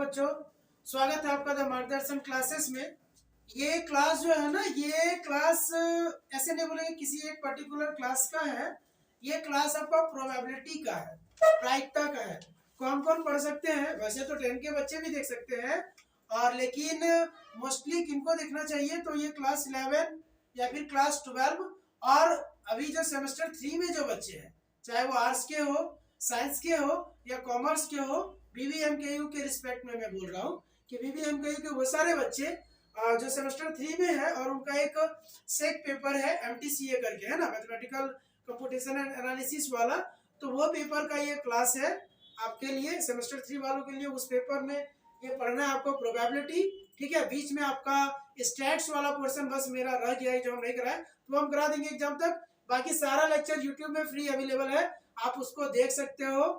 बच्चों, स्वागत है आपका द मार्गदर्शन क्लासेस में। ये क्लास जो है ना, ये क्लास ऐसे नहीं बोलेंगे किसी एक पर्टिकुलर क्लास का है। ये क्लास आपका प्रोबेबिलिटी का है, प्रायिकता का है। कौन कौन पढ़ सकते हैं? वैसे तो 10 के बच्चे भी देख सकते हैं, और लेकिन मोस्टली किनको देखना चाहिए तो ये क्लास 11 या फिर क्लास 12 और अभी जो सेमेस्टर 3 में जो बच्चे हैं, चाहे वो आर्ट्स के हो, साइंस के हो या कॉमर्स के हो, बीबीएमकेयू के रिस्पेक्ट में मैं बोल रहा हूँ कि बीबीएमकेयू के वो सारे बच्चे जो सेमेस्टर 3 में है और उनका एक सेक पेपर है एमटीसीए करके, है ना, मैथमेटिकल कंप्यूटेशन एंड एनालिसिस वाला। तो वो पेपर का ये क्लास है आपके लिए, सेमेस्टर 3 वालों के लिए। उस पेपर में ये पढ़ना है आपको प्रोबेबिलिटी, ठीक है। बीच में आपका स्टैट्स वाला पोर्शन बस मेरा रह गया है जो हम नहीं कराए, तो हम करा देंगे एग्जाम तक। बाकी सारा लेक्चर यूट्यूब में फ्री अवेलेबल है, आप उसको देख सकते हो।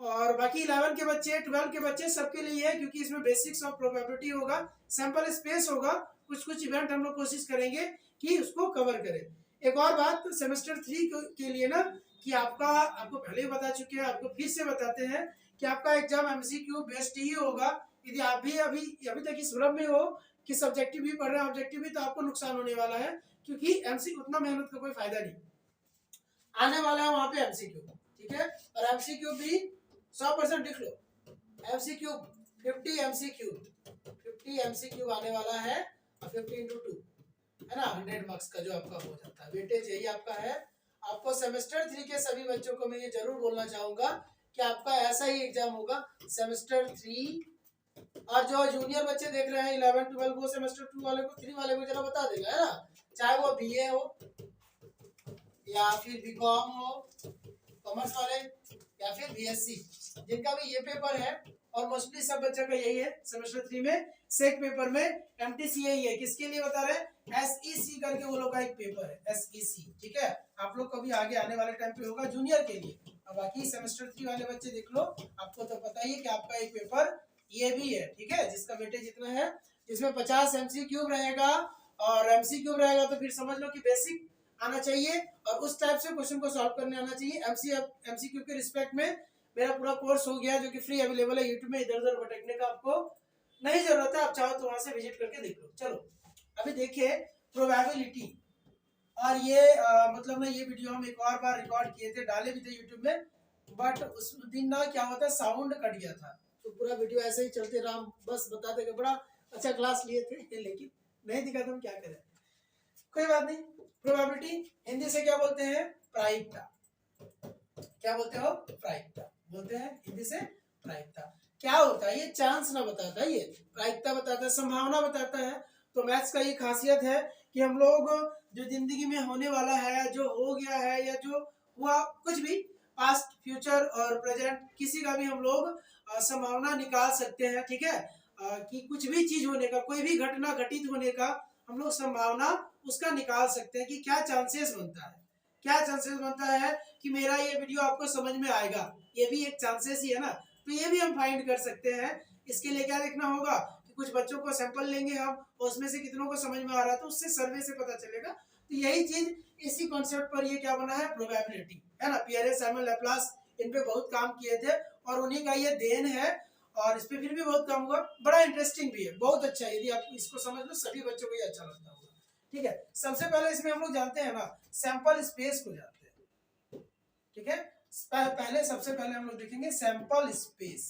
और बाकी 11 के बच्चे, 12 के बच्चे, सबके लिए है, क्योंकि इसमें बेसिक्स ऑफ प्रोबेबिलिटी होगा, सैंपल स्पेस होगा, कुछ कुछ इवेंट हम लोग कोशिश करेंगे कि उसको कवर करें। एक और बात सेमेस्टर 3 के लिए ना, कि आपको पहले ही बता चुके हैं, आपको फिर से बताते हैं कि आपका एग्जाम एमसीक्यू बेस्ड ही होगा। यदि आप भी अभी तक इस भ्रम में हो कि सब्जेक्टिव भी पढ़ रहे हैं ऑब्जेक्टिव भी, तो आपको नुकसान होने वाला है, क्योंकि एमसी उतना मेहनत का कोई फायदा नहीं। आने वाला है वहां पे एमसीक्यू, ठीक है। और एमसीक्यू भी 100% लिख लो। एमसीक्यू 50 एमसीक्यू आने वाला है, और 50 × 2 है ना, 100 मार्क्स का जो आपका हो जाता है। वेटेज यही आपका है। आपको सेमेस्टर 3 के सभी बच्चों को मैं ये जरूर बोलना चाहूंगा कि आपका ऐसा ही एग्जाम होगा सेमेस्टर 3। और जो जूनियर बच्चे देख रहे हैं 11 12, वो सेमेस्टर 2 वाले को 3 वाले को जरा बता देगा, है ना, चाहे वो बीए हो या फिर बीकॉम हो, कॉमर्स वाले, या फिर बीएससी, जिनका भी ये पेपर है। और मोस्टली सब बच्चों का यही है सेमेस्टर 3 में सेक पेपर में एमटीसीए ही है। किसके लिए बता रहे हैं? एसईसी करके वो लोग का एक पेपर है, एसईसी, ठीक है। आप लोग को भी आगे आने वाले टाइम पे होगा जूनियर के लिए। और बाकी सेमेस्टर 3 वाले बच्चे देख लो, आपको तो पता ही है कि आपका एक पेपर ये भी है, ठीक है, जिसका वेटेज इतना है, जिसमें 50 एमसीक्यू रहेगा। और एमसीक्यू रहेगा तो फिर समझ लो कि बेसिक आना चाहिए, और उस टाइप से क्वेश्चन को सॉल्व करने आना चाहिए। एमसीक्यू के रिस्पेक्ट में मेरा पूरा कोर्स हो गया, जो कि फ्री अवेलेबल है यूट्यूब में। इधर उधर भटकने का आपको नहीं जरूरत है, आप चाहो तो वहां से विजिट करके देख लो। चलो अभी देखिए प्रोबेबिलिटी। और ये मतलब ना, ये वीडियो हम एक और बार रिकॉर्ड किए थे, डाले भी थे यूट्यूब में, बट उस दिन ना क्या होता है, साउंड कट गया था, तो पूरा वीडियो ऐसे ही चलते रहा। बस बताते बड़ा अच्छा क्लास लिए थे, लेकिन नहीं दिखा तो हम क्या करें, कोई बात नहीं। प्रोबेबिलिटी हिंदी से क्या बोलते हैं? प्रायिकता। क्या बोलते हो? प्रायिकता बोलते हैं हिंदी से। प्रायिकता क्या होता है? ये चांस ना बताता है, ये प्रायिकता बताता है, संभावना बताता है। तो मैथ्स का ये खासियत है कि हम लोग जो जिंदगी में होने वाला है, जो हो गया है, या जो हुआ, कुछ भी पास्ट, फ्यूचर और प्रेजेंट, किसी का भी हम लोग संभावना निकाल सकते हैं, ठीक है। कि कुछ भी चीज होने का, कोई भी घटना घटित होने का हम लोग संभावना उसका निकाल सकते हैं कि क्या चांसेस बनता है, क्या चांसेस बनता है कि मेरा ये वीडियो आपको समझ में आएगा। ये भी एक चांसेस ही है ना, तो ये भी हम फाइंड कर सकते हैं। इसके लिए क्या देखना होगा कि कुछ बच्चों को सैंपल लेंगे हम, और उसमें से कितनों को समझ में आ रहा है, तो उससे सर्वे से पता चलेगा। तो यही चीज, इसी कॉन्सेप्ट पर ये क्या बना है, प्रोबेबिलिटी, है ना। पियरे, साइमन, लैप्लास इन पे बहुत काम किए थे, और उन्हीं का ये देन है। और इस पे फिर भी बहुत काम हुआ, बड़ा इंटरेस्टिंग भी है, बहुत अच्छा है। यदि आप इसको समझ लो, सभी बच्चों को ये अच्छा लगता होगा, ठीक है। सबसे पहले इसमें हम लोग जानते हैं ना, सैंपल स्पेस को जानते हैं, ठीक है। सबसे पहले हम लोग देखेंगे सैंपल स्पेस।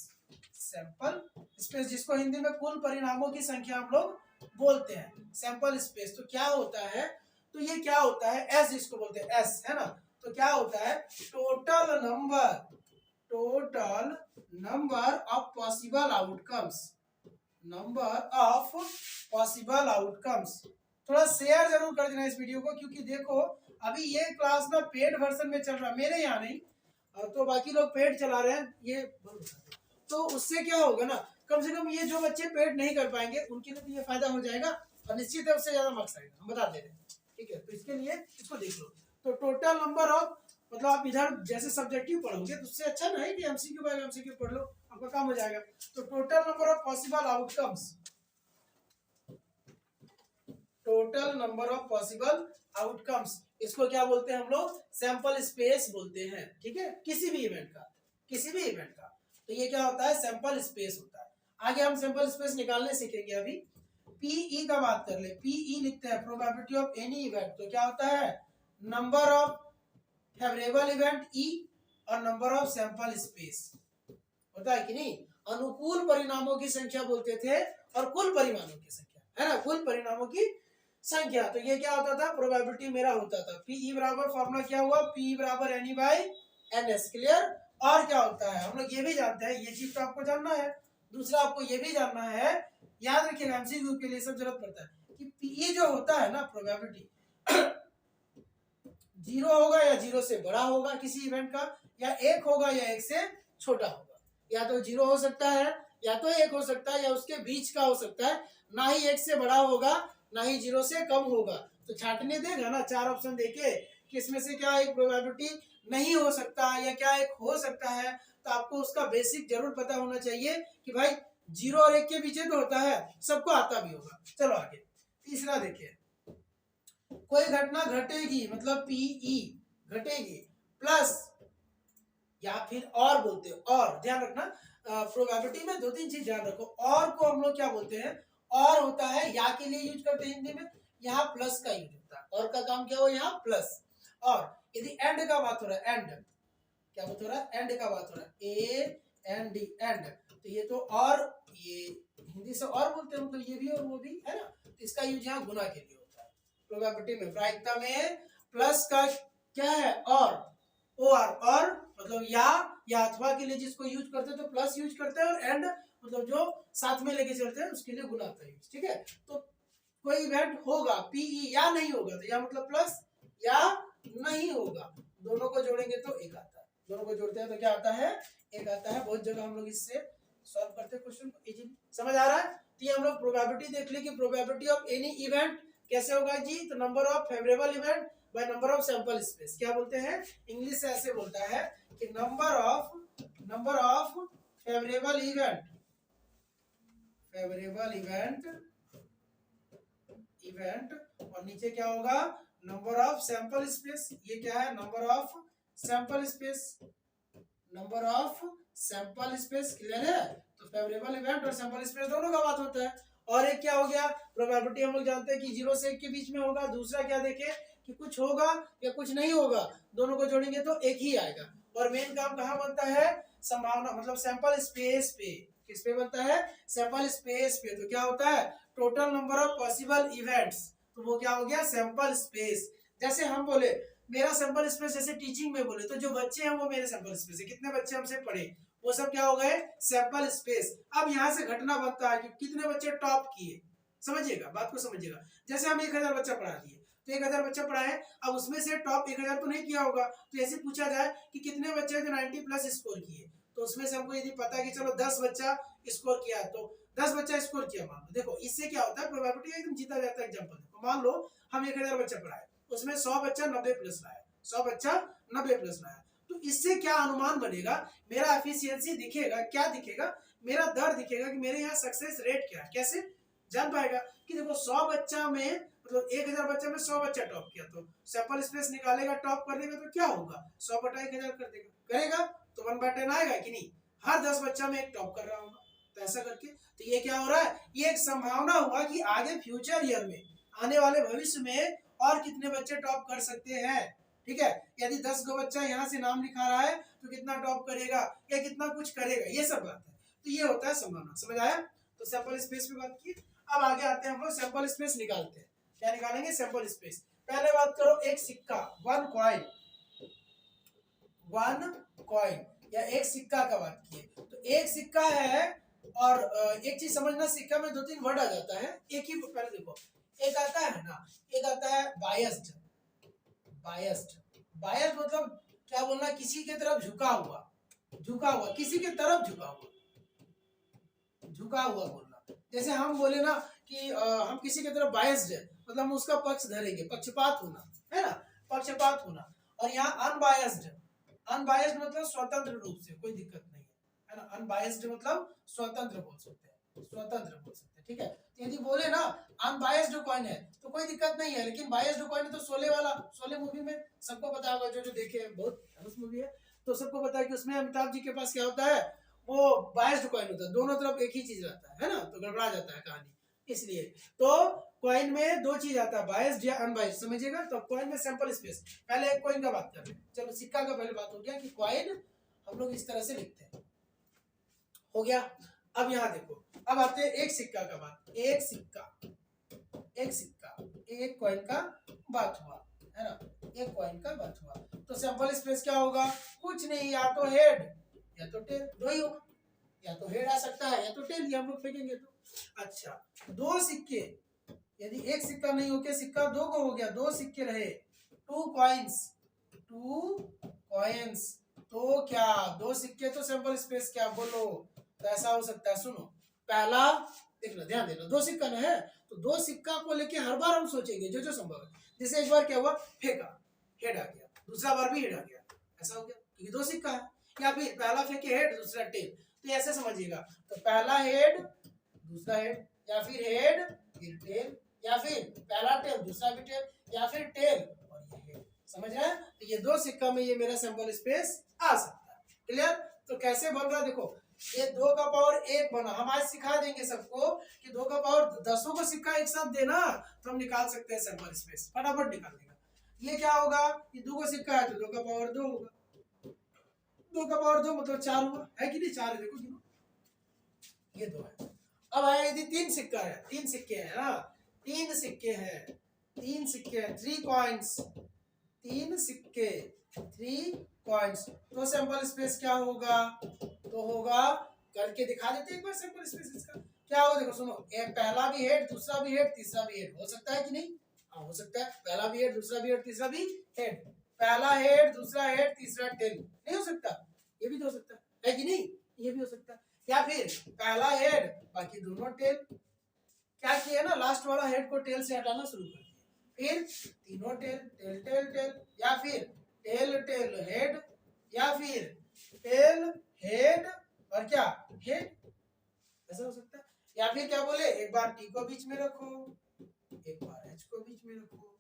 सैंपल स्पेस, जिसको हिंदी में कुल परिणामों की संख्या हम लोग बोलते हैं, सैंपल स्पेस। तो क्या होता है? तो ये क्या होता है, एस जिसको बोलते हैं, एस, है ना। तो क्या होता है? Total number of possible outcomes, number of possible outcomes. थोड़ा शेयर जरूर कर देना इस वीडियो को, क्योंकि देखो अभी ये क्लास ना पेड वर्जन में चल रहा है, मेरे यहाँ नहीं, तो बाकी लोग पेड चला रहे हैं ये। तो उससे क्या होगा ना, कम से कम ये जो बच्चे पेड नहीं कर पाएंगे उनके लिए तो ये फायदा हो जाएगा, और निश्चित है उससे ज्यादा मार्क्स आएगा, हम बता दे रहे हैं, ठीक है। तो इसके लिए इसको देख लो। तो टोटल नंबर ऑफ, मतलब आप इधर जैसे सब्जेक्टिव पढ़ोगे तो उससे अच्छा नहीं कि एमसीक्यू बाय एमसीक्यू पढ़ लो, आपका काम हो जाएगा। तो total number of possible outcomes, total number of possible outcomes, इसको क्या बोलते हैं हम लोग? सैंपल स्पेस बोलते हैं, ठीक है। किसी भी इवेंट का, किसी भी इवेंट का, तो ये क्या होता है? सैंपल स्पेस होता है। आगे हम सैंपल स्पेस निकालने सीखेंगे। अभी पीई का बात कर ले, पीई लिखते हैं प्रोबेबिलिटी ऑफ एनी इवेंट, तो क्या होता है number of favourable event E और नंबर ऑफ सैंपल स्पेस, होता है कि नहीं। अनुकूल परिणामों की संख्या बोलते थे और कुल परिणामों की संख्या, है ना, कुल परिणामों की संख्या। तो ये क्या होता था, प्रोबेबिलिटी मेरा होता था पीई बराबर, फॉर्मूला क्या हुआ, पी बराबर N E by N S, clear. और क्या होता है हम लोग ये भी जानते हैं, ये चीज तो आपको जानना है। दूसरा आपको ये भी जानना है, याद रखिएगा एमसीक्यू के लिए सब जरूरत पड़ता है कि पीई जो होता है ना प्रोबेबिलिटी, जीरो होगा या जीरो से बड़ा होगा किसी इवेंट का, या एक होगा या एक से छोटा होगा। या तो जीरो हो सकता है, या तो एक हो सकता है, या उसके बीच का हो सकता है। ना ही एक से बड़ा होगा, ना ही जीरो से कम होगा। तो छाटने देगा ना, चार ऑप्शन देके कि इसमें से क्या एक प्रोबेबिलिटी नहीं हो सकता या क्या एक हो सकता है, तो आपको उसका बेसिक जरूर पता होना चाहिए कि भाई जीरो और एक के बीच तो होता है, सबको आता भी होगा। चलो आगे तीसरा देखिए, कोई घटना घटेगी मतलब पीई घटेगी प्लस, या फिर और बोलते हैं, और ध्यान रखना प्रोबेबिलिटी में दो तीन चीज ध्यान रखो। और को हम लोग क्या बोलते हैं, और होता है या के लिए यूज करते हैं हिंदी में, यहाँ प्लस का यूज होता है। और का काम क्या हो, यहाँ प्लस। और यदि एंड का बात हो रहा है, एंड क्या बात हो रहा है, एंड का बात हो रहा है, ए एन डी एंड, तो ये तो और, ये हिंदी से और बोलते हैं, मतलब ये भी और वो भी, है ना। तो इसका यूज यहाँ गुना के लिए होता है प्रोबेबिलिटी में। प्रायिकता में प्लस का क्या है, और मतलब या अथवा के लिए जिसको यूज करते हैं तो प्लस यूज करते हैं, और एंड मतलब जो साथ में लेके चलते हैं उसके लिए गुना का यूज, ठीक है। तो कोई इवेंट होगा पीई या नहीं होगा, तो या मतलब प्लस या नहीं होगा, दोनों को जोड़ेंगे तो एक आता है। दोनों को जोड़ते हैं तो क्या आता है, एक आता है। बहुत जगह हम लोग इससे सॉल्व करते हैं क्वेश्चन को, इजीली समझ आ रहा है। तो ये हम लोग प्रोबेबिलिटी देख ली कि प्रोबेबिलिटी ऑफ एनी इवेंट कैसे होगा जी, तो number of favourable event by number of sample space. क्या बोलते हैं, इंग्लिश से ऐसे बोलता है कि नंबर ऑफ फेवरेबल इवेंट और नीचे क्या होगा, नंबर ऑफ सैंपल स्पेस। ये क्या है, number of sample space, clear है। तो फेवरेबल इवेंट और सैंपल स्पेस दोनों का बात होता है। और एक क्या हो गया, प्रोबेबिलिटी हम लोग जानते हैं कि 0 से 1 के बीच में होगा। दूसरा क्या देखे कि कुछ होगा या कुछ नहीं होगा, दोनों को जोड़ेंगे तो एक ही आएगा। और मेन काम कहाँ बनता है, संभावना मतलब सैंपल स्पेस पे। किस पे बनता है, सैंपल स्पेस पे। तो क्या होता है, total number of possible events, तो वो क्या हो गया, सैंपल स्पेस। जैसे हम बोले मेरा सैंपल स्पेस, जैसे टीचिंग में बोले तो जो बच्चे हैं वो मेरे सैंपल स्पेस है, कितने बच्चे हमसे पढ़े वो सब क्या हो गए, सैंपल स्पेस। अब यहाँ से घटना बनता है कि कितने बच्चे टॉप किए, समझिएगा बात को समझिएगा। जैसे हम 1000 बच्चा पढ़ा दिए, तो 1000 बच्चा पढ़ाए, अब उसमें से टॉप 1000 तो नहीं किया होगा, तो ऐसे पूछा जाए कि कितने बच्चे जो 90 प्लस स्कोर किए, तो उसमें से हमको यदि पता है कि चलो 10 बच्चा स्कोर किया, तो 10 बच्चा स्कोर किया मान लो। देखो इससे क्या होता है, प्रोबेबिलिटी एकदम जीता जाता है। एग्जांपल देखो, मान लो हम 1000 बच्चा पढ़ाए, उसमें 100 बच्चा 90 प्लस लाया, 100 बच्चा 90 प्लस लाया, तो इससे क्या अनुमान बनेगा, मेरा एफिशिएंसी दिखेगा, क्या दिखेगा, मेरा दर दिखेगा कि मेरे यहाँ सक्सेस रेट क्या है। कैसे जान पाएगा कि देखो 100 बच्चा में मतलब 1000 बच्चा में 100 बच्चा टॉप किया, तो सैंपल स्पेस निकालेगा, टॉप कर देगा तो क्या होगा, 100 बटा 1000 कर देगा, करेगा तो 1/10 आएगा कि नहीं। हर 10 बच्चा में एक टॉप कर रहा होगा, तो ऐसा करके तो ये क्या हो रहा है, ये एक संभावना हुआ कि आगे फ्यूचर ईयर में, आने वाले भविष्य में और कितने बच्चे टॉप कर सकते हैं। ठीक है, यदि 10 गो बच्चा यहाँ से नाम लिखा रहा है तो कितना टॉप करेगा या कितना कुछ करेगा, ये सब बात है। तो ये होता है संभावना, समझ आया। तो सैंपल स्पेस पे बात की। अब आगे आते हैं हम लोग सैंपल स्पेस निकालते हैं। क्या निकालेंगे, सैंपल स्पेस। पहले बात करो एक सिक्का, वन कॉइन या एक सिक्का का बात किए, तो एक सिक्का है। और एक चीज समझना, सिक्का में 2-3 वर्ड आ जाता है, एक ही पहले देखो, एक आता है ना, एक आता है बायस्ड मतलब क्या बोलना, किसी के तरफ झुका हुआ, किसी के तरफ झुका हुआ बोलना। जैसे हम बोले ना कि हम किसी की तरफ बायस्ड है, मतलब हम उसका पक्ष धरेंगे, पक्षपात होना, है ना, पक्षपात होना। और यहाँ अनबायस्ड मतलब स्वतंत्र रूप से, कोई दिक्कत नहीं है ना। अनबायस्ड मतलब स्वतंत्र बोल सकते हैं, ठीक है। यदि बोले ना अनबायस्ड कॉइन है तो कोई दिक्कत नहीं है, लेकिन बायस्ड कॉइन है तो शोले मूवी में सबको पता होगा, जो देखे, बहुत फेमस मूवी है, तो सबको पता है कि उसमें अमिताभ जी के पास क्या होता है, वो बायस्ड कॉइन होता है, दोनों तरफ एक ही चीज रहता है ना, तो गड़बड़ा जाता है कहानी, इसलिए। तो कॉइन में दो चीज आता है, बायस्ड या अनबायस्ड, समझिएगा। तो कॉइन में सैंपल स्पेस, पहले एक कॉइन का बात कर रहे हैं, चलो सिक्का का पहले बात हो गया कि कॉइन हम लोग इस तरह से लिखते हैं, हो गया। अब यहाँ देखो, अब आते हैं एक सिक्का का बात, एक सिक्का एक कॉइन का बात हुआ है ना, एक कॉइन का बात हुआ, तो सैंपल स्पेस क्या होगा, कुछ नहीं, या तो हेड या तो टेल, दो ही होगा, या तो हेड आ सकता है या तो टेल, ये हम लोग फेंकेंगे तो। अच्छा, दो सिक्के, यदि एक सिक्का नहीं होके सिक्का दो को हो गया, दो सिक्के रहे, टू कॉइन्स, तो क्या दो सिक्के तो सैंपल स्पेस क्या, बोलो। तो ऐसा हो सकता है, सुनो, पहला देखना, ध्यान देना, दो सिक्का ना है, तो दो सिक्का को लेके हर बार हम सोचेंगे जो जो संभव है। जैसे एक बार क्या हुआ, फेंका, हेड आ गया, दूसरा बार भी हेड आ गया, ऐसा हो गया क्योंकि दो सिक्का है। या फिर पहला फेंके हेड, दूसरा टेल, तो ऐसे समझिएगा, तो पहला हेड दूसरा हेड, या फिर हेड फिर टेल, या फिर पहला टेल दूसरा भी टेल, या फिर टेल और ये हेड, समझ रहे हैं। तो ये दो सिक्का में ये मेरा सैंपल स्पेस आ सकता है, क्लियर। तो कैसे बन रहा है देखो, ये 2 का पावर 1 बना, हम आज सिखा देंगे सबको कि 2 का पावर 10 को सिक्का एक साथ देना, तो हम निकाल सकते हैं सैंपल स्पेस, फटाफट निकाल देगा। ये क्या होगा, ये 2 का सिक्का है तो 2 का पावर 2 होगा, 2 का पावर 2 मतलब 4 हुआ, है कि नहीं, 4 है, देखो गिनो, ये 2 है। अब आया यदि 3 सिक्का है, 3 सिक्के हैं ना, 3 सिक्के हैं, 3 सिक्के हैं, 3 कॉइन्स, 3 सिक्के 3 कॉइन्स, तो सैंपल स्पेस क्या होगा, तो होगा, करके दिखा देते एक बार सैंपल स्पेस इसका क्या होगा, देखो सुनो, पहला भी हेड दूसरा भी हेड तीसरा भी हेड, हो सकता है कि नहीं, हाँ हो सकता है, पहला भी हेड दूसरा भी हेड तीसरा भी हेड, पहला हेड दूसरा हेड तीसरा टेल, नहीं हो सकता, ये भी तो हो सकता है कि नहीं, ये भी हो सकता है। या फिर पहला हेड बाकी दोनों टेल, क्या किया ना, लास्ट वाला हेड को टेल से हटाना शुरू कर दिया, फिर तीनों टेल टेल टेल टेल, या फिर टेल टेल हेड, या फिर टेल हेड और क्या हेड, ऐसा हो सकता है। या फिर क्या बोले, एक बार टी को बीच में रखो, एक बार एच को बीच में रखो,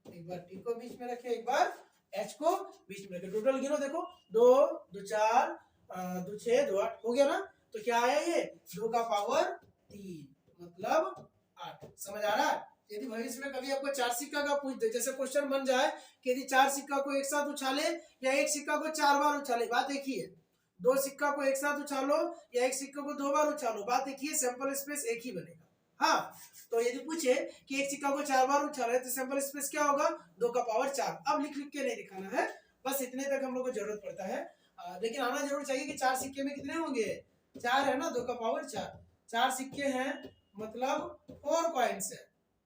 एक बार टी को बीच में रखे, एक बार एच को बीच में रखे, टोटल गिनो देखो, 2 2 4 2 6 2 8 हो गया ना। तो क्या आया ये 2 का पावर 3 मतलब 8, समझ आ रहा है। यदि भविष्य में कभी आपको 4 सिक्का का पूछ दे, जैसे क्वेश्चन बन जाए कि यदि 4 सिक्का को एक साथ उछाले या एक सिक्का को 4 बार उछाले, बात एक ही है, 2 सिक्का को एक साथ उछालो या एक सिक्का को 2 बार उछालो, बात एक ही है, सैंपल स्पेस एक ही बनेगा। हाँ, तो यदि पूछे कि एक सिक्का को 4 बार उछाले तो सैंपल स्पेस क्या होगा, 2 का पावर 4। अब लिख लिख के नहीं दिखाना है, बस इतने तक हम लोग को जरूरत पड़ता है, लेकिन आना जरूर चाहिए कि 4 सिक्के में कितने होंगे, 4 है ना, 2 का पावर 4, 4 सिक्के हैं मतलब 4 कॉइन्स है,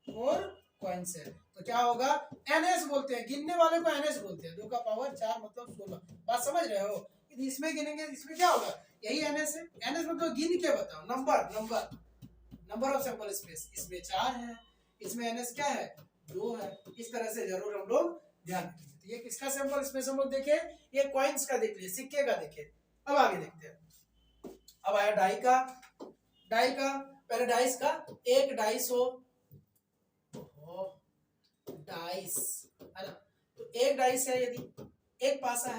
4 कॉइन्स है, तो क्या होगा, एनएस बोलते हैं, गिनने वाले को एनएस बोलते हैं, 2 का पावर 4 मतलब 16, बात समझ रहे हो। इसमें गिनेंगे, इसमें क्या होगा, यही एनएस है, एनएस मतलब गिन के बताओ, नंबर ऑफ सैंपल स्पेस, इसमें 4 है, इसमें एनएस क्या है 2 है, इस तरह से जरूर हम लोग ध्यान रखेंगे। तो ये किसका सैंपल स्पेस हम लोग देखे, ये कॉइन्स का देख लिए, सिक्के का देखे। अब आगे देखते हैं, अब आया डाई का, पहले डाइस का, एक डाइस हो, डाइस है ना, तो एक डाइस है, यदि एक पासा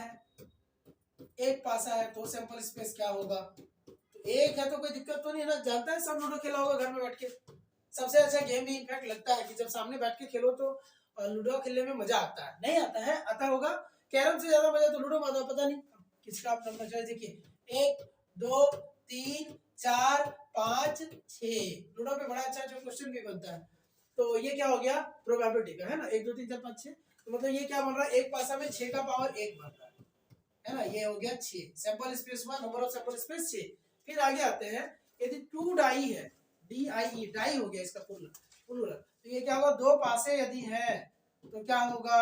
है तो सैंपल स्पेस क्या होगा, तो एक है तो कोई दिक्कत तो नहीं है ना, जानता है सब लूडो खेला होगा घर में बैठ के, सबसे अच्छा गेम भी इनफैक्ट लगता है कि जब सामने बैठ के खेलो तो लूडो खेलने में मजा आता है, नहीं आता है, आता होगा, कैरम से ज्यादा मजा तो लूडो में आता, पता नहीं किसका आप नंबर चाहिए, देखिए 1 2 3 4 5 6, लूडो पे बड़ा अच्छा क्वेश्चन भी बनता है। तो ये क्या हो गया, प्रोबेबिलिटी का है ना, 1 2 3 4 5 6, तो मतलब ये क्या बन रहा है, एक पासा में 6 का पावर 1 बन रहा है ना, ये हो गया 6, सैंपल स्पेस हुआ, नंबर ऑफ सैंपल स्पेस 6। फिर आगे आते हैं, यदि 2 डाई है, DIE डाई हो गया इसका प्लूरल, तो ये क्या होगा, 2 पासे यदि है तो क्या होगा,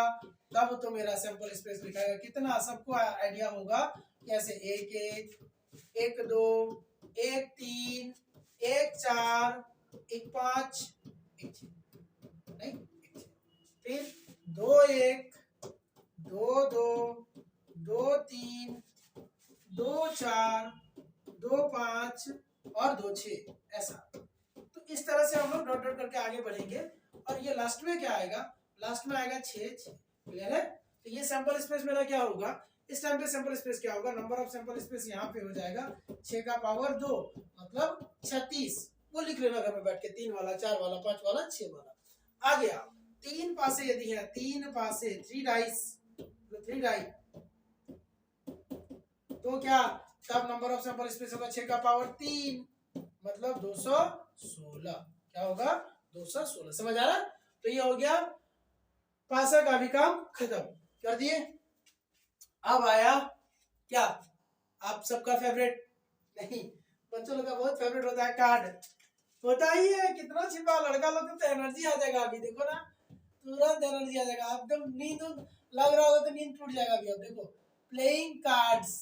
तब तो मेरा सैंपल स्पेस लिखाएगा कितना, सबको आइडिया होगा कैसे, 1 1 1 2 1 3 1 4 1 5 1 6, नहीं 1 6, फिर 2 1 2 2 2 3 2 4 2 5 और 2 6, ऐसा। तो इस तरह से हम लोग डॉट डॉट करके आगे बढ़ेंगे, और ये लास्ट में क्या आएगा, लास्ट में आएगा 6 6, क्लियर है। तो ये सैंपल स्पेस मेरा क्या होगा, इस टाइम पे सैंपल स्पेस क्या होगा, नंबर ऑफ सैंपल स्पेस यहाँ पे हो जाएगा 6 का पावर 2 मतलब 36। वो लिख लेना घर में बैठ के, 3 वाला, 4 वाला, 5 वाला, 6 वाला। आ गया 3 पासे यदि है, 3 पासे 3 डाइस, 3 डाई, तो क्या तब नंबर ऑफ सैंपल स्पेस होगा 6 का पावर 3 मतलब 216। क्या होगा 216। समझ आ रहा है? तो ये हो गया पासा का भी काम खत्म कर दिए। अब आया क्या आप सबका फेवरेट, नहीं बच्चों लोग का बहुत फेवरेट होता है कार्ड। होता ही है, कितना छिपा लड़का लोग तो एनर्जी आ जाएगा अभी, देखो ना तुरंत एनर्जी आ जाएगा, एकदम नींद लग रहा होगा तो नींद टूट जाएगा अभी। अब देखो प्लेइंग कार्ड्स,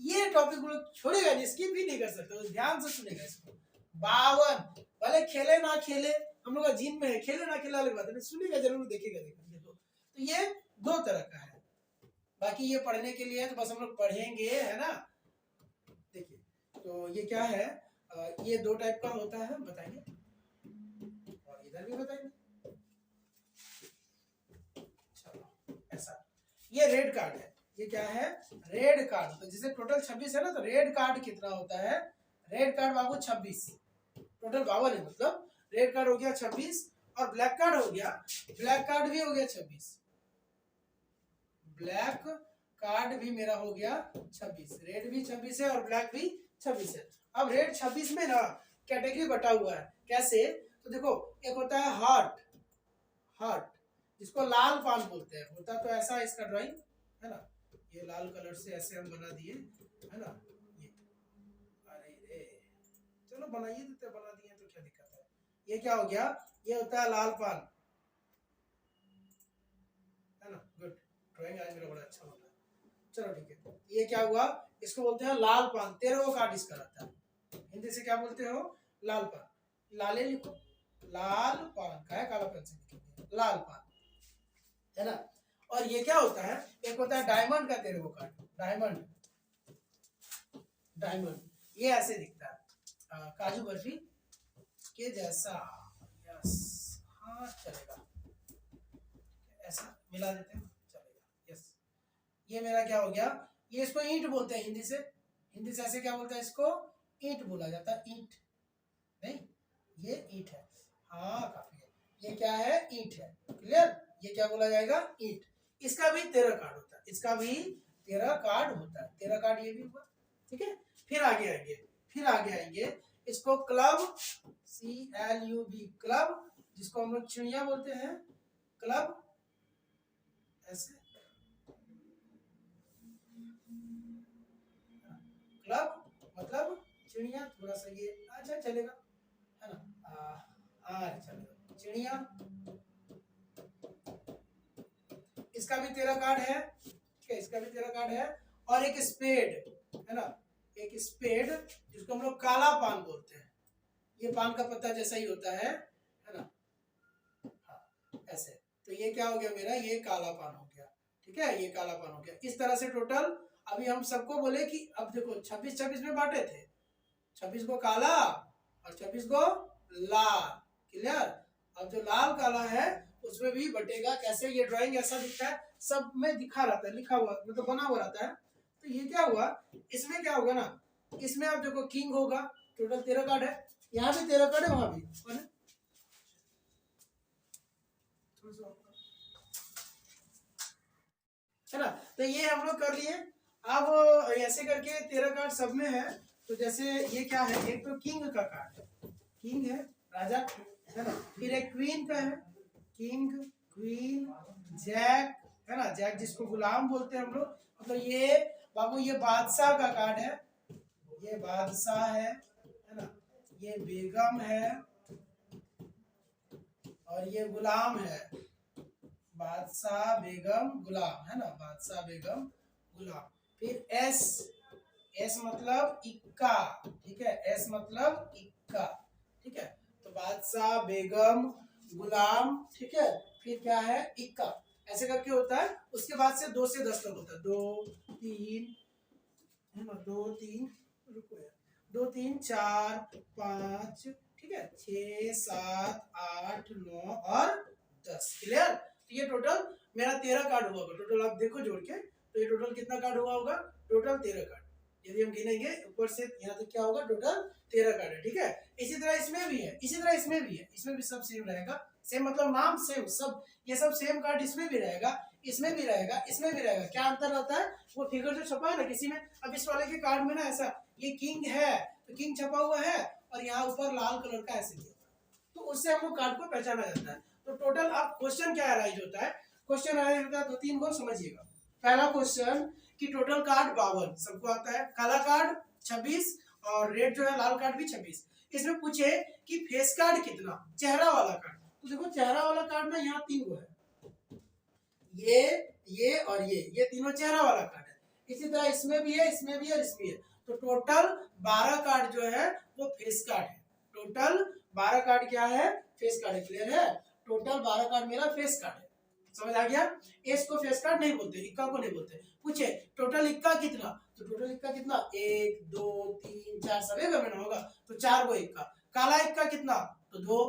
ये टॉपिक लोग छोड़ेगा नहीं, स्किप भी नहीं कर सकते, तो ध्यान से सुनेगा इसको। 52 भले खेले ना खेले, हम लोग का जिन में है, खेले ना खेले अलग बात है, सुनेगा जरूर, देखेगा देखो। तो ये 2 तरह का है, बाकी ये पढ़ने के लिए है तो बस हम लोग पढ़ेंगे, है ना। देखिए तो ये क्या है, ये 2 टाइप का होता है, बताएंगे और इधर भी बताएंगे। चलो ऐसा, ये रेड कार्ड है, ये क्या है रेड कार्ड। तो जैसे टोटल 26 है ना, तो रेड कार्ड कितना होता है, रेड कार्ड बाबू 26, टोटल 52 है, मतलब रेड कार्ड हो गया 26 और ब्लैक कार्ड हो गया, ब्लैक कार्ड भी हो गया 26, ब्लैक कार्ड भी मेरा हो गया 26, रेड भी 26 है और ब्लैक भी 26 है। अब रेड 26 में ना कैटेगरी बटा हुआ है, कैसे, तो देखो एक होता है हार्ट, हार्ट जिसको लाल पान बोलते हैं, होता तो ऐसा इसका ड्राइंग है ना, ये लाल कलर से ऐसे हम बना दिए है ना, ये अरे रे चलो बनाइए देते, बना दिए तो क्या दिक्कत है। ये क्या हो गया, ये होता है लाल पान, है ना, गुड, ड्राइंग आज मेरा बड़ा अच्छा होता है। चलो ठीक है, ये क्या हुआ, इसको बोलते हैं लाल पान, 13 कार्ड इसका रहता है, हिंदी से क्या बोलते हो लाल पान, लाले लिखो, लाल पान का है, काला पेन से लिखेंगे लाल पान, है ना। और ये क्या होता है, एक होता है डायमंड का 13 कार्ड, डायमंड, डायमंड ये ऐसे दिखता है, काजू बर्फी के जैसा, यस हाँ चलेगा, ऐसा मिला देते हैं चलेगा, यस। ये मेरा क्या हो गया, ये इसको ईंट बोलते हैं हिंदी से, हिंदी से ऐसे क्या बोलते हैं, इसको ईंट बोला जाता है, ईंट नहीं ये ईंट है, हाँ काफी है, ये क्या है ईंट है, क्लियर, ये क्या बोला जाएगा ईंट। इसका भी 13 कार्ड होता है, इसका भी 13 कार्ड होता है, 13 कार्ड ये भी हुआ, ठीक है। फिर आगे आएंगे, फिर आगे आएंगे, इसको क्लब, CLUB क्लब, जिसको हम लोग चिड़िया बोलते हैं, क्लब ऐसे, क्लब मतलब चिड़िया, थोड़ा सा ये अच्छा चलेगा है ना, चलेगा चिड़िया। इसका भी 13 कार्ड है, ठीक है, इसका भी 13 कार्ड है। और एक स्पेड है ना, एक स्पेड जिसको हम लोग काला पान बोलते हैं, ये पान का पत्ता जैसा ही होता है ना, हाँ ऐसे। तो ये क्या हो गया मेरा, ये काला पान हो गया, ठीक है, ये काला पान हो गया। इस तरह से टोटल अभी हम सबको बोले कि अब देखो 26 में बांटे थे, 26 को काला और 26 को लाल, क्लियर। अब जो लाल काला है उसमें भी बटेगा, कैसे, ये ड्राइंग ऐसा दिखता है, सब में दिखा रहता है, लिखा हुआ मतलब बना हुआ रहता है। तो ये क्या हुआ, इसमें क्या होगा ना, इसमें आप देखो किंग होगा, टोटल 13 कार्ड है, यहाँ भी 13 कार्ड है, वहां भी है ना। तो ये हम लोग कर लिए। अब ऐसे करके 13 कार्ड सब में है। तो जैसे ये क्या है, एक तो किंग का कार्ड है, किंग है राजा है ना, फिर एक क्वीन का है, किंग क्वीन जैक है ना, जैक जिसको गुलाम बोलते हैं हम लोग, मतलब ये बाबू ये बादशाह का कार्ड है, ये बादशाह है ना, ये बेगम है और ये गुलाम है, बादशाह बेगम गुलाम है ना, बादशाह बेगम गुलाम। फिर एस मतलब इक्का, ठीक है, एस मतलब इक्का, ठीक है। तो बादशाह बेगम गुलाम, ठीक है, फिर क्या है इक्का, ऐसे करके होता है। उसके बाद से 2 से 10 तक होता है, 2 3 है ना, 2 3 रुको यार, 2 3 4 5, ठीक है, 6 7 8 9 और 10, क्लियर। ये टोटल मेरा 13 कार्ड हुआ, टोटल आप देखो जोड़ के तो ये टोटल कितना कार्ड हुआ होगा, टोटल 13 कार्ड। यदि हम गिनेंगे ऊपर से यहाँ तक क्या होगा, टोटल 13 कार्ड है, ठीक है। इसी तरह इसमें भी है, इसी तरह इसमें भी है, इसमें भी सब सेम रहेगा, सेम मतलब नाम सेम, सब ये सब सेम कार्ड इसमें भी रहेगा, इसमें भी रहेगा, इसमें भी रहेगा। क्या अंतर रहता है, वो फिगर जो छपा है ना किसी में, अब इस वाले के कार्ड में ना ऐसा ये किंग है तो किंग छपा हुआ है और यहाँ ऊपर लाल कलर का ऐसे दिया, तो उससे हम लोग कार्ड को पहचाना जाता है। तो टोटल अब क्वेश्चन क्या अराइज होता है, क्वेश्चन अराइज होता है 2-3 को समझिएगा। पहला क्वेश्चन कि टोटल कार्ड 52 सबको आता है, काला कार्ड 26 और रेड जो है लाल कार्ड भी 26। इसमें पूछे कि फेस कार्ड कितना, चेहरा वाला कार्ड, तो देखो चेहरा वाला कार्ड ना यहाँ 3 को है, ये और ये तीनों चेहरा वाला कार्ड है। इसी तरह इसमें भी है, इसमें भी है और इसमें है, तो टोटल 12 कार्ड जो है वो फेस कार्ड है। टोटल 12 कार्ड क्या है, फेस कार्ड है। क्लियर है, टोटल 12 कार्ड मेरा फेस कार्ड है। समझ आ गया। एस को फेस कार्ड नहीं बोलते, इक्का को नहीं बोलते। पूछे टोटल इक्का कितना, तो टोटल इक्का कितना 1 2 3 4 सब एक में होगा, तो 4 को इक्का। काला इक्का कितना, तो 2।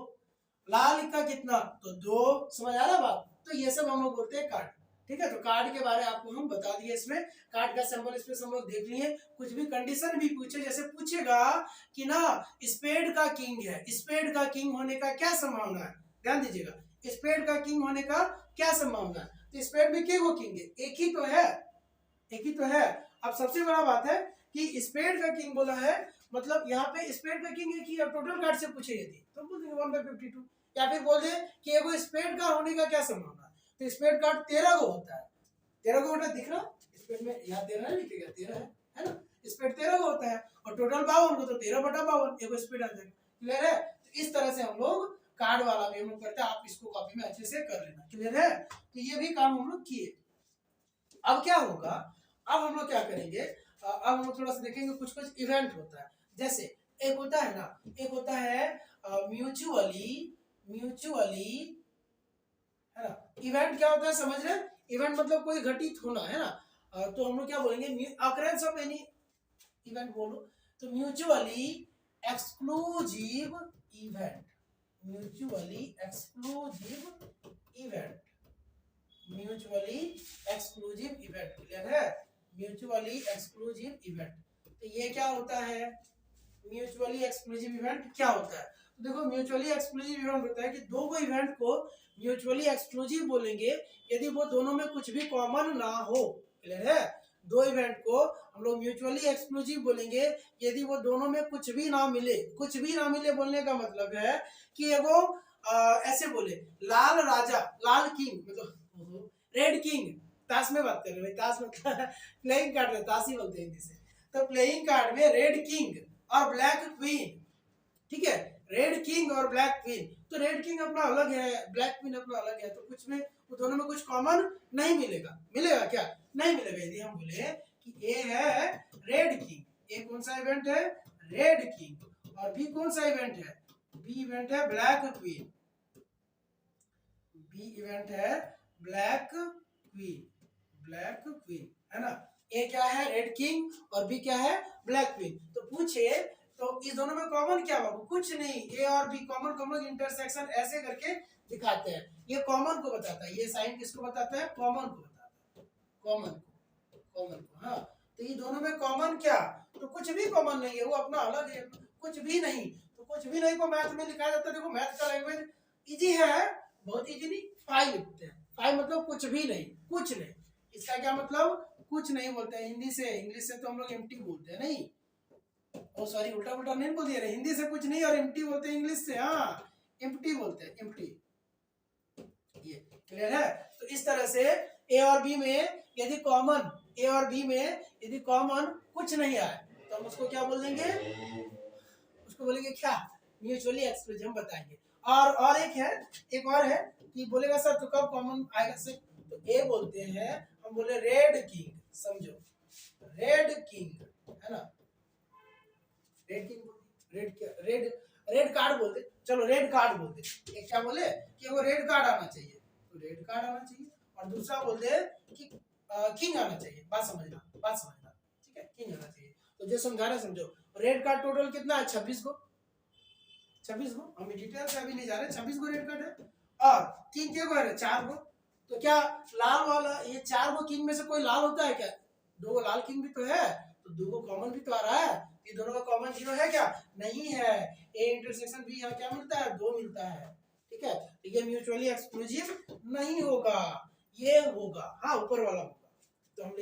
लाल इक्का कितना, तो 2। समझ आ रहा बात। तो ये सब हम लोग बोलते हैं कार्ड, ठीक है। तो कार्ड के बारे आपको हम बता दिए, इसमें कार्ड का सिंबल इस पे हम लोग देख लिए। कुछ भी कंडीशन भी पूछे, जैसे पूछेगा कि ना स्पेड का किंग है, स्पेड का किंग होने का क्या संभावना है, ध्यान दीजिएगा, स्पेड का किंग होने का क्या संभावना है। तो स्पेड में क्या वो किंग है, एक ही तो है, एक ही तो है। अब सबसे बड़ा बात है कि स्पेड का किंग बोला है, मतलब यहाँ पे स्पेड का किंग एक ही है। टोटल कार्ड से पूछे यदि तो बोल देंगे 1/52, या फिर बोल दे कि एगो स्पेड का होने का क्या संभावना है, तो स्पेड कार्ड 13 को होता है। 13 को होता है, दिख रहा स्पेड में यहाँ 13 है, लिखेगा 13 है ना, स्पेड 13 को होता है और टोटल 52 को, तो 13/52 एगो स्पेड आ जाएगा। क्लियर है। तो इस तरह से हम लोग कार्ड वाला भी हम लोग करते हैं, आप इसको कॉपी में अच्छे से कर लेना। क्लियर है। तो ये भी काम हम लोग किए। अब क्या होगा, अब हम लोग क्या करेंगे, अब हम लोग थोड़ा सा देखेंगे कुछ कुछ इवेंट होता है। जैसे एक होता है ना, एक होता है म्यूचुअली है ना। इवेंट क्या होता है समझ रहे, इवेंट मतलब कोई घटित होना है ना, तो हम लोग क्या बोलेंगे, अकरेंस ऑफ एनी इवेंट बोलो, तो mutually exclusive event, mutually exclusive event, mutually exclusive event. Clear है, म्यूचुअली एक्सक्लूसिव इवेंट। तो ये क्या होता है, म्यूचुअली एक्सक्लूसिव इवेंट क्या होता है, तो देखो म्यूचुअली एक्सक्लूसिव इवेंट होता है कि दो को इवेंट को म्यूचुअली एक्सक्लूसिव बोलेंगे यदि वो दोनों में कुछ भी कॉमन ना हो। क्लियर है, दो इवेंट को हम लोग म्यूचुअली एक्सक्लूसिव बोलेंगे यदि वो दोनों में कुछ भी ना मिले। कुछ भी ना मिले बोलने का मतलब है कि एगो ऐसे बोले लाल राजा, लाल किंग, मतलब रेड किंग, ताश में बात कर रहे हैं, ताश मतलब प्लेइंग कार्ड में ताश ही बोलते हैं हिंदी से। तो प्लेइंग कार्ड में रेड किंग और ब्लैक क्वीन, ठीक है, रेड किंग और ब्लैक क्वीन, तो रेड किंग अपना अलग है, ब्लैक क्वीन अपना अलग है, तो कुछ में वो दोनों में कुछ कॉमन नहीं मिलेगा। मिलेगा क्या, नहीं मिलेगा। यदि हम बोले कि ए है रेड किंग, ए कौन सा इवेंट है, रेड किंग, और बी कौन सा इवेंट है, बी इवेंट है ब्लैक क्वीन, बी इवेंट है ब्लैक क्वीन, ब्लैक क्वीन है ना। ए क्या है, रेड किंग, और बी क्या है, ब्लैक क्वीन। तो पूछे तो इस दोनों में कॉमन क्या होगा, कुछ नहीं, ए और बी कॉमन, कॉमन इंटरसेक्शन ऐसे करके दिखाते हैं। ये कॉमन को बताता है, ये साइन किसको बताता है, कॉमन को बताता है, कॉमन को, कॉमन को। हाँ, तो ये दोनों में कॉमन क्या, तो कुछ भी कॉमन नहीं है, वो अपना अलग है, कुछ भी नहीं। तो कुछ भी नहीं को मैथ में लिखा जाता है। देखो मैथ का लैंग्वेज इजी है, बहुत इजी नहीं, फाइव लिखते हैं, फाइव मतलब कुछ भी नहीं, कुछ नहीं। इसका क्या मतलब, कुछ नहीं बोलते हैं हिंदी से, इंग्लिश से तो हम लोग एम्प्टी बोलते हैं, नहीं ओ सॉरी उल्टा उल्टा नहीं बोल दिया, हिंदी से कुछ नहीं और एम्प्टी बोलते हैं इंग्लिश से, हाँ एम्प्टी बोलते हैं, एम्प्टी। ये क्लियर है। तो इस तरह से ए और बी में यदि कॉमन, ए और बी में यदि कॉमन कुछ नहीं आए तो हम उसको क्या बोल देंगे, उसको बोलेंगे क्या, म्यूचुअली एक्सक्लूसिव, हम बताएंगे। और एक है, एक और है कि बोलेगा सर तो कब कॉमन आएगा सर, तो ए बोलते हैं, हम बोले रेड किंग, समझो रेड किंग है ना, रेड किंग, रेड क्या, रेड, रेड कार्ड बोलते, चलो रेड कार्ड बोलते। एक क्या बोले कि वो रेड कार्ड आना चाहिए, तो रेड कार्ड आना चाहिए, और दूसरा बोलते कि किंग आना चाहिए। बात समझना, बात समझना, ठीक है, किंग आना चाहिए। तो जो समझा रहे समझो। रेड कार्ड टोटल कितना है, 26 को, 26 को, हम डिटेल से अभी नहीं जा रहे, 26 को रेड कार्ड है, और किंग के को है 4 को, तो क्या लाल वाला ये 4 गो किंग में से कोई लाल होता है क्या? 2 गो लाल किंग भी तो है, तो 2 गो कॉमन भी तो आ रहा है। ये दोनों का कॉमन 0 है क्या? नहीं है। ए इंटरसेक्शन बी यहाँ क्या मिलता है? 2 मिलता है। ठीक है, तो ये म्यूचुअली एक्सक्लूसिव नहीं होगा, ये होगा, हाँ ऊपर वाला होगा। तो हम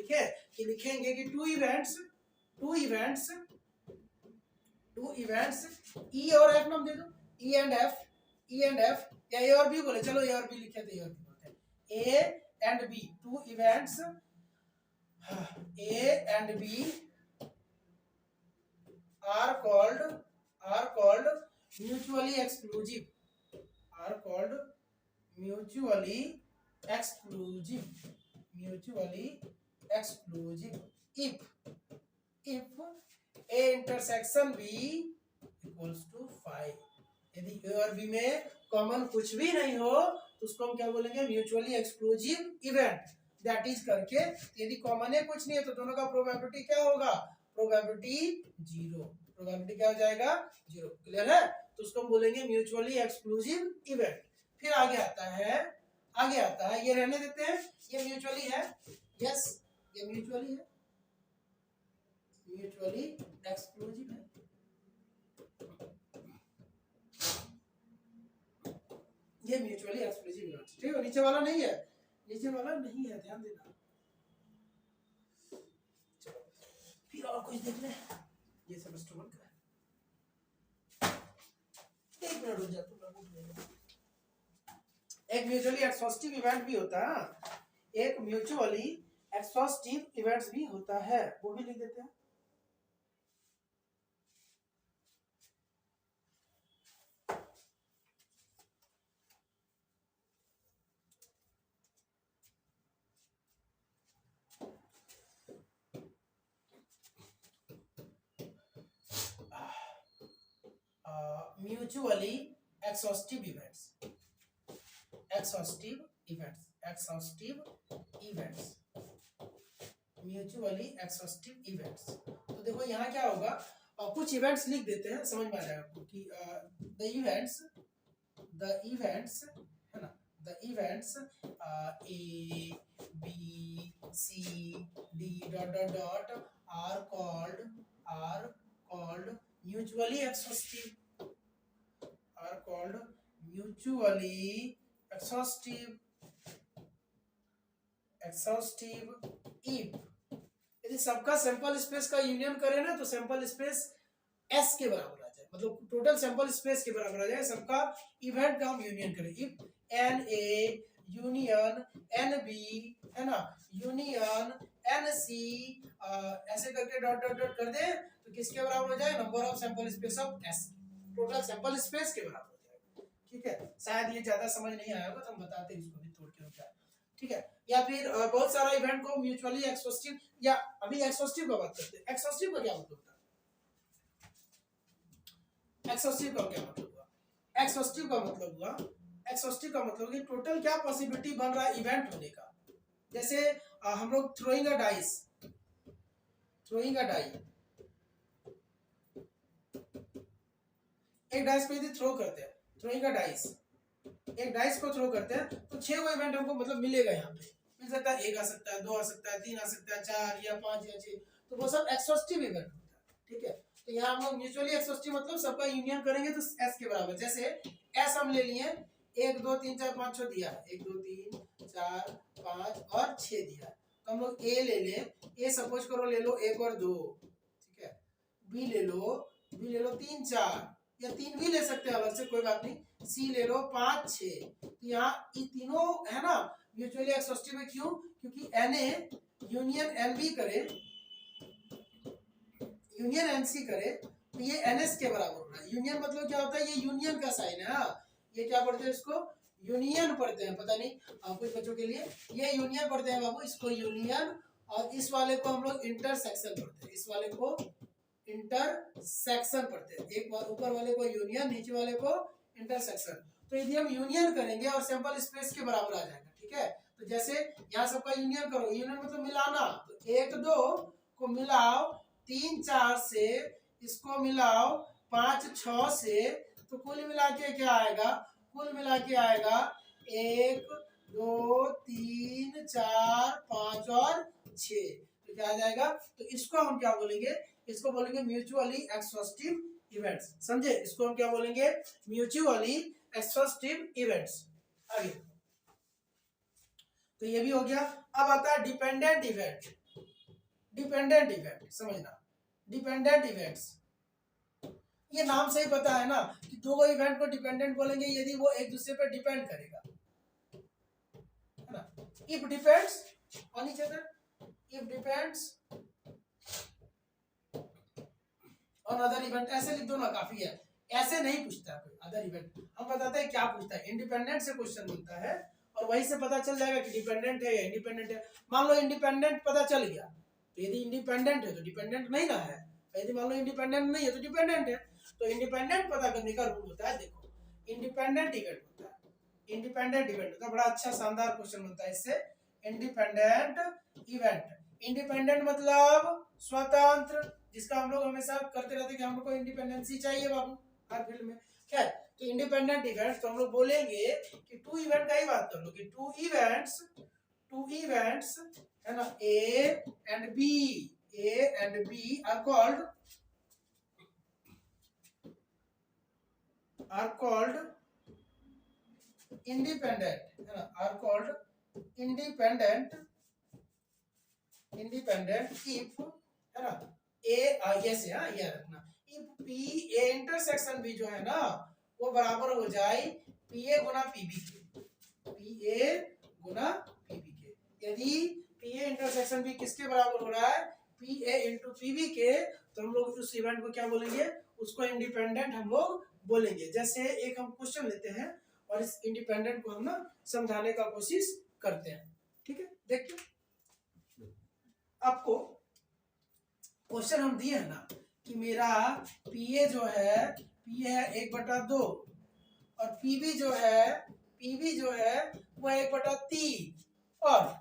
लिखेंगे कि टू इवेंट्स ई और एफ नाम दे दो, ई एंड एफ या ए और बी बोले, चलो ए और बी लिखे तो ए और बी बोलते हैं। A and B, two events A and B are called mutually exclusive, are called mutually exclusive if a intersection b equals to 5। यदि ए और बी में कॉमन कुछ भी नहीं हो तो उसको हम क्या बोलेंगे? Mutually exclusive event. That is करके यदि कॉमन है कुछ नहीं है तो दोनों का प्रोबेबिलिटी क्या होगा? प्रोबेबिलिटी 0। प्रोबेबिलिटी क्या हो जाएगा? 0। क्लियर है? तो उसको हम बोलेंगे म्यूचुअली एक्सक्लूसिव इवेंट। फिर आगे आता है ये रहने देते हैं, ये म्यूचुअली है, यस ये म्यूचुअली है, म्यूचुअली एक्सक्लूसिव है। ये म्यूचुअली एक्सक्लूसिव इवेंट, ठीक है। नीचे वाला नहीं है, ध्यान देना। चलो फिर और कुछ देख लें, ये सेमेस्टर 1 का है। एक मिनट रुक जा, एक म्यूचुअली एक्सहॉस्टिव इवेंट भी होता है, एक म्यूचुअली एक्सहॉस्टिव इवेंट्स भी होता है, वो भी लिख देते हैं। Mutually exhaustive events, mutually exhaustive events. तो देखो यहाँ क्या होगा, कुछ इवेंट्स लिख देते हैं, समझ में आ जाएगा आपको कि द इवेंट्स है ना, the events A B C D dot dot dot are called mutually exhaustive, if यदि सबका सैंपल स्पेस का यूनियन करें ना तो सैंपल स्पेस एस के बराबर आ जाए, मतलब टोटल सैंपल स्पेस के बराबर आ जाए, सबका इवेंट का हम यूनियन करें। If N A union N B है ना, यूनियन एन सी ऐसे करके डॉट डॉट डॉट कर दे तो किसके बराबर हो जाए? Number of sample space of S, total sample space के बराबर हो जाएगा। ठीक है, शायद ये ज्यादा समझ नहीं आया होगा तो हम बताते हैं इसको भी तोड़ के रुका है। ठीक है, या फिर बहुत सारा इवेंट को म्यूचुअली एक्सहॉस्टिव, या अभी एक्सहॉस्टिव का बात करते हैं। एक्सहॉस्टिव का क्या मतलब होता है? एक्सहॉस्टिव का क्या मतलब हुआ? एक्सहॉस्टिव का मतलब कि टोटल क्या पॉसिबिलिटी बन रहा है इवेंट होने का। जैसे हम लोग थ्रोइंग अ डाई, एक डाइस को यदि थ्रो करते हैं, थ्रोइंग अ डाइस, एक डाइस को थ्रो करते हैं तो 6 वो इवेंट हमको मतलब मिलेगा। यहाँ पे मिल सकता है 1 आ सकता है, 2 आ सकता है, 3 आ सकता है, 4 या 5 या 6, तो वो सब एक्सहॉस्टिव इवेंट होता है। ठीक है, तो यहाँ हम लोग म्यूचुअली एक्सहॉस्टिव मतलब सबका यूनियन करेंगे तो एस के बराबर। जैसे एस हम ले लिए 1 2 3 4 5 6 दिया है, 1 2 3 4 5 और 6 दिया है, तो हम लोग ए ले लें, ए सपोज करो ले लो 1 और 2, ठीक है। बी ले लो 3 4 या 3 भी ले सकते हैं अलग से, कोई बात नहीं। सी ले लो 5 6, तो यहाँ ये तीनों है ना म्यूचुअली एक्सहॉस्टिव है। क्यों? क्योंकि N A union N B करे, यूनियन एन सी करे तो ये एन एस के बराबर हो रहा है। यूनियन मतलब क्या होता है? ये यूनियन का साइन है। ये क्या पढ़ते हैं? इसको यूनियन पढ़ते हैं, पता नहीं कुछ बच्चों के लिए ये यूनियन पढ़ते हैं बाबू, इसको यूनियन, और इस वाले को हम लोग इंटरसेक्शन पढ़ते हैं, इस वाले को इंटरसेक्शन पढ़ते हैं। एक बार ऊपर वाले को यूनियन, नीचे वाले को इंटरसेक्शन। तो यदि हम यूनियन करेंगे और सैंपल स्पेस के बराबर आ जाएगा। ठीक है, तो जैसे यहाँ सबका यूनियन करो, यूनियन मतलब मिलाना, तो 1 2 को मिलाओ 3 4 से, इसको मिलाओ 5 6 से, तो कुल मिला के क्या आएगा? कुल मिला के आएगा 1 2 3 4 5 और 6, तो क्या आ जाएगा? तो इसको हम क्या बोलेंगे? इसको बोलेंगे म्यूचुअली एक्सॉस्टिव इवेंट्स। समझे? इसको हम क्या बोलेंगे? Mutually exhaustive events. आगे तो ये भी हो गया। अब आता है डिपेंडेंट इवेंट। डिपेंडेंट इवेंट समझना, डिपेंडेंट इवेंट्स, ये नाम से ही पता है ना कि दो इवेंट को डिपेंडेंट बोलेंगे यदि वो एक दूसरे पर डिपेंड करेगा, है ना। If depends on each other, if depends on other event, ऐसे लिख दो ना, काफी है। ऐसे नहीं पूछता कोई अदर इवेंट, हम बताते हैं क्या पूछता है। इंडिपेंडेंट से क्वेश्चन बनता है और वहीं से पता चल जाएगा कि डिपेंडेंट है या इंडिपेंडेंट है। मान लो इंडिपेंडेंट पता चल गया, तो यदि इंडिपेंडेंट है तो डिपेंडेंट नहीं ना है, यदि मान लो इंडिपेंडेंट नहीं है तो डिपेंडेंट है। तो इंडिपेंडेंट पता करने का रूल होता है, देखो इंडिपेंडेंट इवेंट होता है, इंडिपेंडेंट इवेंट होता है, बड़ा अच्छा शानदार क्वेश्चन बनता है इससे। इंडिपेंडेंट इवेंट, इंडिपेंडेंट मतलब स्वतंत्र, जिसका हम लोग हमेशा करते रहते हैं कि हम लोग को इंडिपेंडेंसी चाहिए बाबू हर फील्ड में। खैर तो इंडिपेंडेंट इवेंट्स तो हम लोग बोलेंगे कि टू इवेंट का ही बात कर लो कि टू इवेंट्स है ना, A and B are called independent, है ना, आर कॉल्ड इंडिपेंडेंट इफ, है ना, ए यस है, ये रखना, if P A intersection B जो है ना वो बराबर हो जाए पी ए गुना पीबी के, पी ए गुना पीबी के। यदि पी ए इंटरसेक्शन बी किसके बराबर हो रहा है? पी ए इंटू पीबी के, तो हम लोग उस इवेंट को क्या बोलेंगे? उसको इंडिपेंडेंट हम लोग बोलेंगे। जैसे एक हम क्वेश्चन लेते हैं और इस इंडिपेंडेंट को हम ना समझाने का कोशिश करते हैं, ठीक है। देखिए आपको क्वेश्चन हम दिए है ना कि मेरा पी ए जो है, पी ए है 1/2 और पीबी जो है वो 1/3, और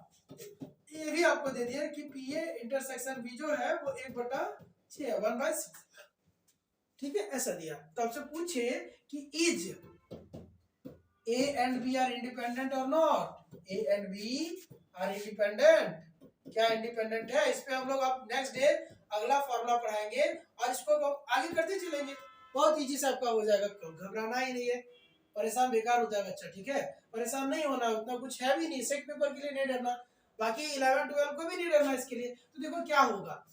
ये भी आपको दे दिया कि पी ए इंटरसेक्शन बी जो है वो 1/6 1/6, ठीक है, ऐसा दिया। तो आपसे पूछे कि is A and B are independent or not, A and B are independent, क्या इंडिपेंडेंट है? इस पे हम लोग अब नेक्स्ट डे अगला फॉर्मूला पढ़ाएंगे और इसको आगे करते चलेंगे, बहुत इजी से आपका हो जाएगा, घबराना ही नहीं है। परेशान बेकार होता है बच्चा, ठीक है, परेशान नहीं होना, उतना कुछ है भी नहीं, सेट पेपर के लिए नहीं डरना, बाकी 11-12 को भी नहीं डरना इसके लिए। तो देखो क्या होगा,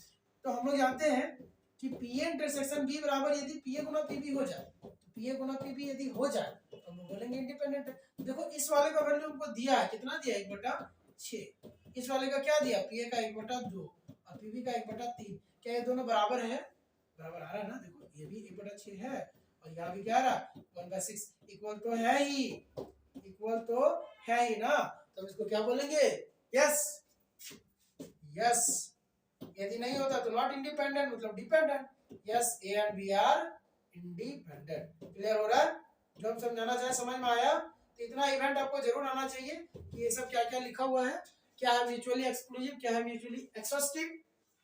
तो हम लोग जानते हैं कि पी ए इंटरसेक्शन बी बराबर यदि पी ए गुना पीबी हो जाए, तो पी ए गुना पीबी यदि हो जाए तो हम लोग बोलेंगे इंडिपेंडेंट है। देखो इस वाले का वैल्यू हमको दिया है, कितना दिया? 1/6। इस वाले का क्या दिया? पी ए का 1/2 और पीबी का 1/3। क्या ये दोनों बराबर है? बराबर आ रहा है ना, देखो ये भी 1/6 है और यहाँ भी क्या आ रहा? 1/6, इक्वल तो है ही, इक्वल तो है ही ना, तो हम इसको क्या बोलेंगे? Yes yes. यदि नहीं होता तो नॉट इंडिपेंडेंट मतलब dependent. Yes, A and B are independent. Clear हो रहा है? जो हम समझाना चाहे समझ में आया? तो इतना इवेंट आपको जरूर आना चाहिए कि ये सब क्या क्या लिखा हुआ है, क्या है म्यूचुअली एक्सक्लूसिव, क्या है म्यूचुअली एक्सॉस्टिव,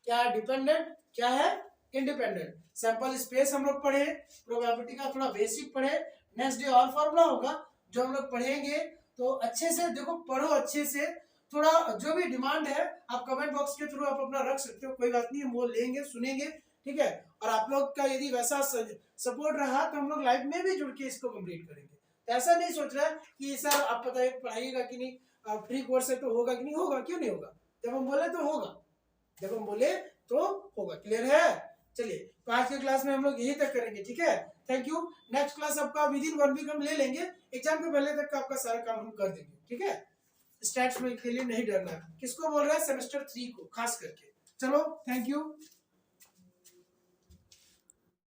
क्या है डिपेंडेंट, क्या है इंडिपेंडेंट। सैंपल स्पेस हम लोग पढ़े, प्रोबेबिलिटी का थोड़ा बेसिक पढ़े, नेक्स्ट डे और फॉर्मूला होगा जो हम लोग पढ़ेंगे। तो अच्छे से देखो, पढ़ो अच्छे से, थोड़ा जो भी डिमांड है आप कमेंट बॉक्स के थ्रू आप अपना रख सकते हो, कोई बात नहीं, हम वो लेंगे सुनेंगे, ठीक है। और आप लोग का यदि वैसा सपोर्ट रहा तो हम लोग लाइव में भी जुड़ के इसको कंप्लीट करेंगे। तो ऐसा नहीं सोच रहा है कि सर आप पढ़ाइएगा कि नहीं, फ्री कोर्स है तो होगा कि नहीं होगा, क्यों नहीं होगा? जब हम बोले तो होगा, जब हम बोले तो होगा। क्लियर है? चलिए, तो आज की क्लास में हम लोग यही तक करेंगे, ठीक है। Thank you. नेक्स्ट क्लास आपका विद इन 1 वीक हम ले लेंगे, एग्जाम के पहले तक का आपका सारा काम हम कर देंगे, ठीक है। स्टैट्स में के लिए नहीं डरना। किसको बोल रहा है? सेमेस्टर 3 को खास करके। चलो, थैंक यू।